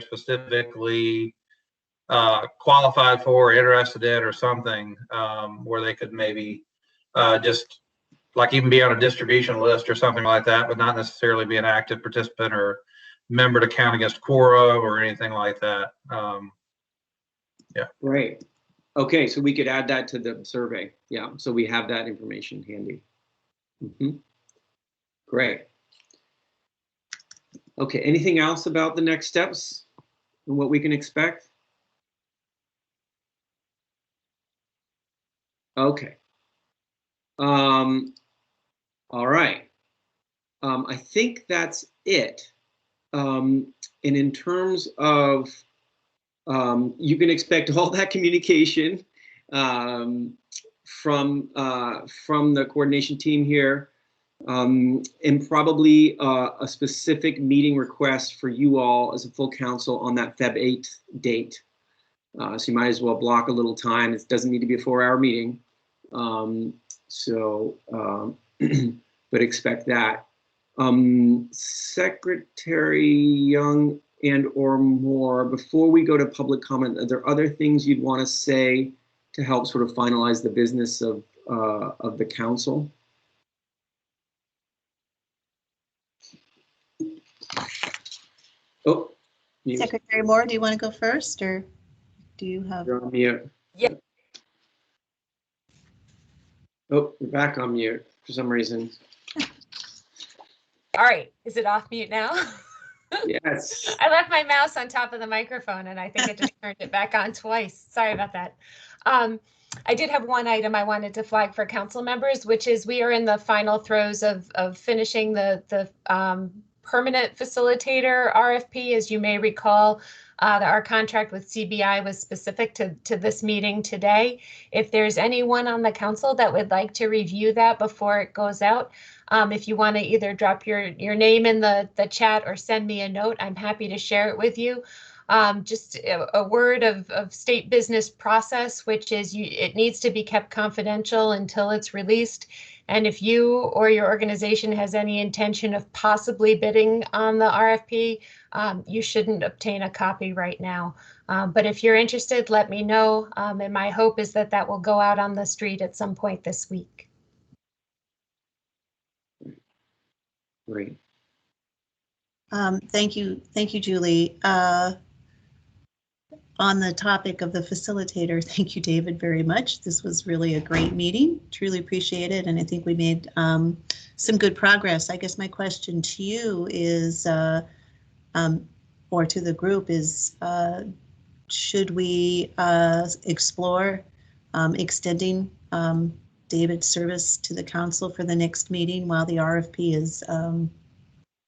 specifically qualified for, interested in, or something, where they could maybe just like even be on a distribution list or something like that, but not necessarily be an active participant or member to count against quorum or anything like that. Yeah. Right. Okay, so we could add that to the survey. Yeah, so we have that information handy. Great. Okay, anything else about the next steps and what we can expect? Okay. All right. I think that's it. And in terms of, you can expect all that communication from the coordination team here, and probably a specific meeting request for you all as a full council on that Feb 8th date. So you might as well block a little time. It doesn't need to be a 4-hour meeting. But expect that. Secretary Young and or more, before we go to public comment, are there other things you'd want to say to help sort of finalize the business of the council? Oh, Secretary Moore, do you want to go first, or do you have? You're on mute. Yep. Oh, you're back on mute for some reason. All right, is it off mute now? Yes. I left my mouse on top of the microphone and I think it just turned it back on twice. Sorry about that. I did have one item I wanted to flag for council members, which is we are in the final throes of finishing the permanent facilitator RFP. As you may recall, our contract with CBI was specific to this meeting today. If there's anyone on the council that would like to review that before it goes out, if you want to either drop your name in the chat or send me a note, I'm happy to share it with you. Just a word of state business process, which is it needs to be kept confidential until it's released. And if you or your organization has any intention of possibly bidding on the RFP, you shouldn't obtain a copy right now. But if you're interested, let me know. And my hope is that that will go out on the street at some point this week. Great. Thank you, Julie. On the topic of the facilitator, thank you, David, very much. This was really a great meeting. Truly appreciate it, and I think we made some good progress. I guess my question to you is, or to the group is, should we explore extending David's service to the council for the next meeting while the RFP is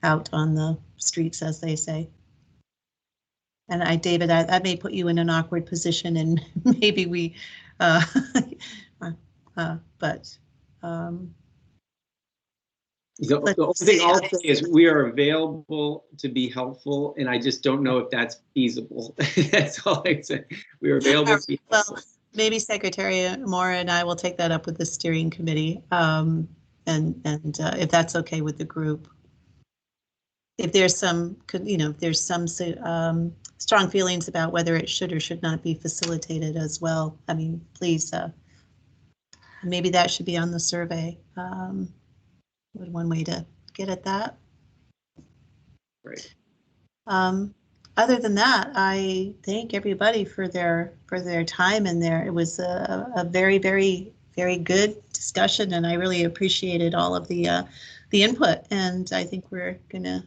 out on the streets, as they say? And David, I may put you in an awkward position, and maybe we, but. The only thing I'll say is we are available to be helpful, and I just don't know if that's feasible. That's all I say. We are available to be helpful. Well, maybe Secretary Moore and I will take that up with the steering committee, and if that's okay with the group. If there's some, if there's some strong feelings about whether it should or should not be facilitated as well, I mean, please, maybe that should be on the survey. One way to get at that. Right. Other than that, I thank everybody for their time and it was a very, very, very good discussion, and I really appreciated all of the input. And I think we're gonna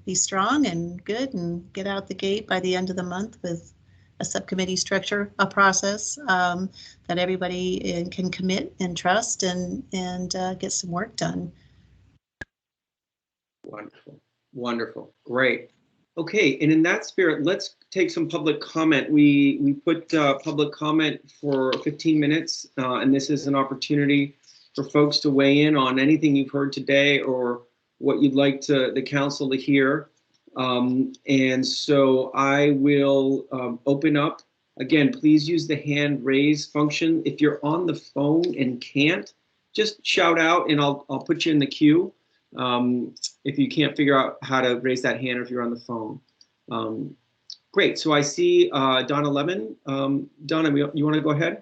be strong and good and get out the gate by the end of the month with a subcommittee structure, a process that everybody can commit and trust and get some work done. Wonderful, wonderful, great. Okay, and in that spirit, let's take some public comment. We put public comment for 15 minutes, and this is an opportunity for folks to weigh in on anything you've heard today or what you'd like the council to hear. And so I will open up. Again, please use the hand raise function. If you're on the phone and can't, just shout out and I'll put you in the queue. If you can't figure out how to raise that hand or if you're on the phone. Great. So I see Donna Lemon. Donna, you want to go ahead?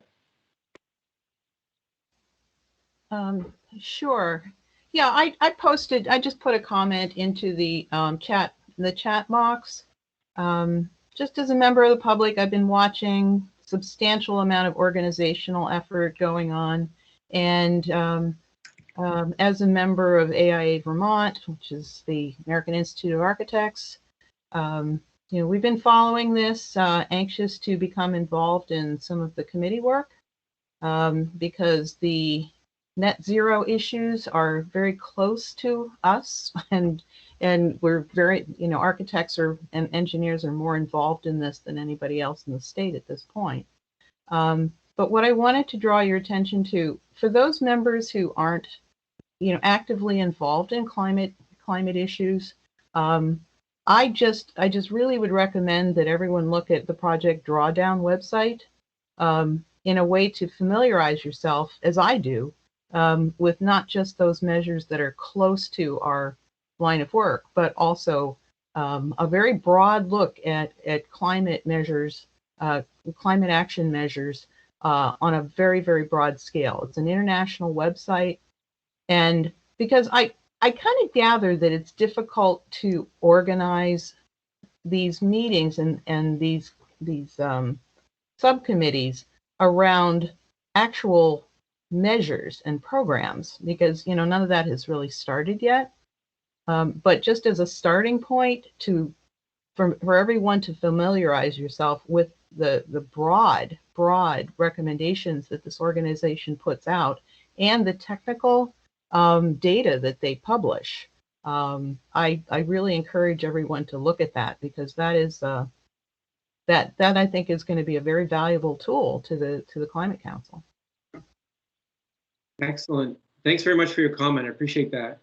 Sure. Yeah, I just put a comment into the chat box. Just as a member of the public, I've been watching substantial amount of organizational effort going on, and as a member of AIA Vermont, which is the American Institute of Architects, we've been following this, anxious to become involved in some of the committee work, because the net zero issues are very close to us, and we're very, architects and engineers are more involved in this than anybody else in the state at this point. But what I wanted to draw your attention to, for those members who aren't, actively involved in climate issues, I just really would recommend that everyone look at the Project Drawdown website in a way to familiarize yourself, as I do, with not just those measures that are close to our line of work, but also a very broad look at climate measures, climate action measures on a very, very broad scale. It's an international website. And because I kind of gather that it's difficult to organize these meetings and these subcommittees around actual measures and programs, because none of that has really started yet. But just as a starting point for everyone to familiarize yourself with the broad recommendations that this organization puts out and the technical data that they publish. I really encourage everyone to look at that, because that is that I think is going to be a very valuable tool to the Climate Council. Excellent. Thanks very much for your comment. I appreciate that.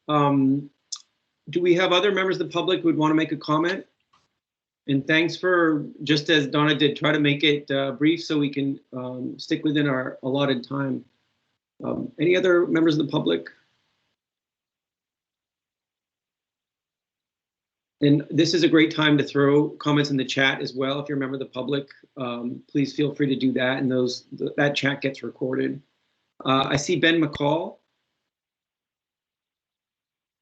Do we have other members of the public who would want to make a comment? And thanks for, just as Donna did, try to make it brief so we can stick within our allotted time. Any other members of the public? And this is a great time to throw comments in the chat as well. If you're a member of the public, please feel free to do that, and that chat gets recorded. I see Ben McCall.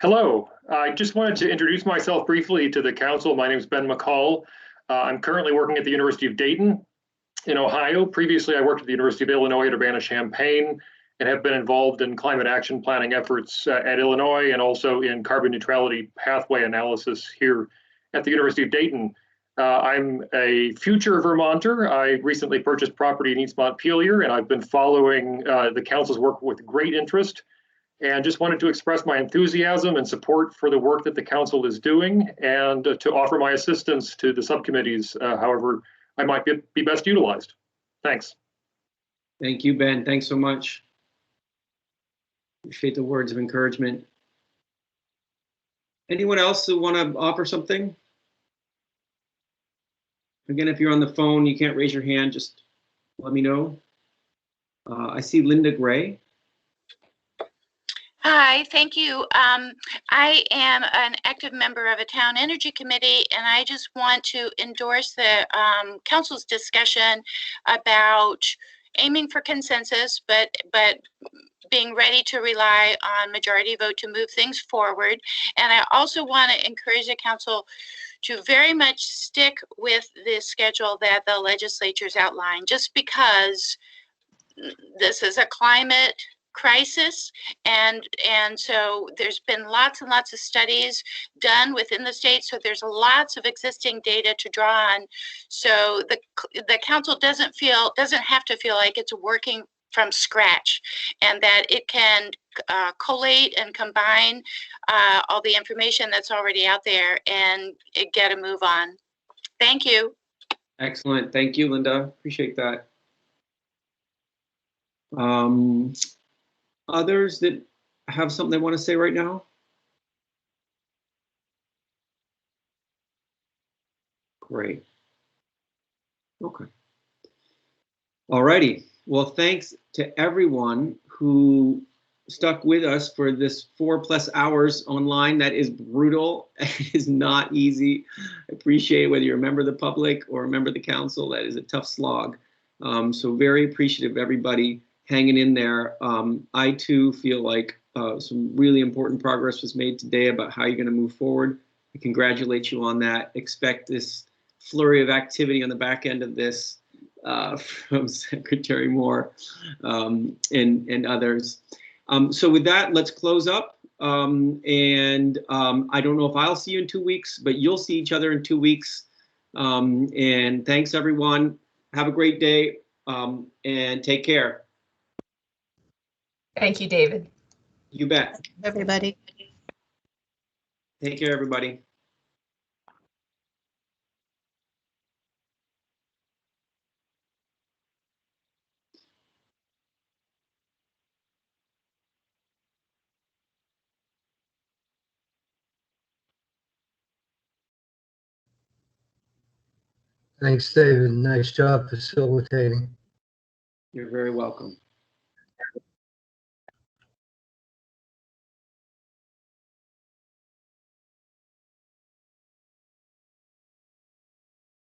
Hello, I just wanted to introduce myself briefly to the council. My name is Ben McCall. I'm currently working at the University of Dayton in Ohio. Previously, I worked at the University of Illinois at Urbana-Champaign and have been involved in climate action planning efforts at Illinois and also in carbon neutrality pathway analysis here at the University of Dayton. I'm a future Vermonter. I recently purchased property in East Montpelier, and I've been following the council's work with great interest, and just wanted to express my enthusiasm and support for the work that the council is doing, and to offer my assistance to the subcommittees, however I might be best utilized. Thanks. Thank you, Ben. Thanks so much. Appreciate the words of encouragement. Anyone else who want to offer something? Again, if you're on the phone, you can't raise your hand, just let me know. I see Linda Gray. Hi, thank you. I am an active member of a town energy committee, and I just want to endorse the council's discussion about aiming for consensus, but being ready to rely on majority vote to move things forward. And I also want to encourage the council to very much stick with the schedule that the legislature's outlined, just because this is a climate crisis, and so there's been lots and lots of studies done within the state, so there's lots of existing data to draw on. So the council doesn't have to feel like it's working from scratch, and that it can collate and combine all the information that's already out there and get a move on. Thank you. Excellent. Thank you, Linda. Appreciate that. Others that have something they want to say right now? Great. Okay. All righty. Well, thanks to everyone who stuck with us for this 4+ hours online. That is brutal. It is not easy. I appreciate whether you're a member of the public or a member of the council. That is a tough slog. So very appreciative of everybody hanging in there. I too feel like some really important progress was made today about how you're going to move forward. I congratulate you on that. Expect this flurry of activity on the back end of this from Secretary Moore and others. So with that, let's close up. I don't know if I'll see you in 2 weeks, but you'll see each other in 2 weeks. And thanks, everyone. Have a great day and take care. Thank you, David. You bet. Everybody. Take care, everybody. Thanks, David. Nice job facilitating. You're very welcome.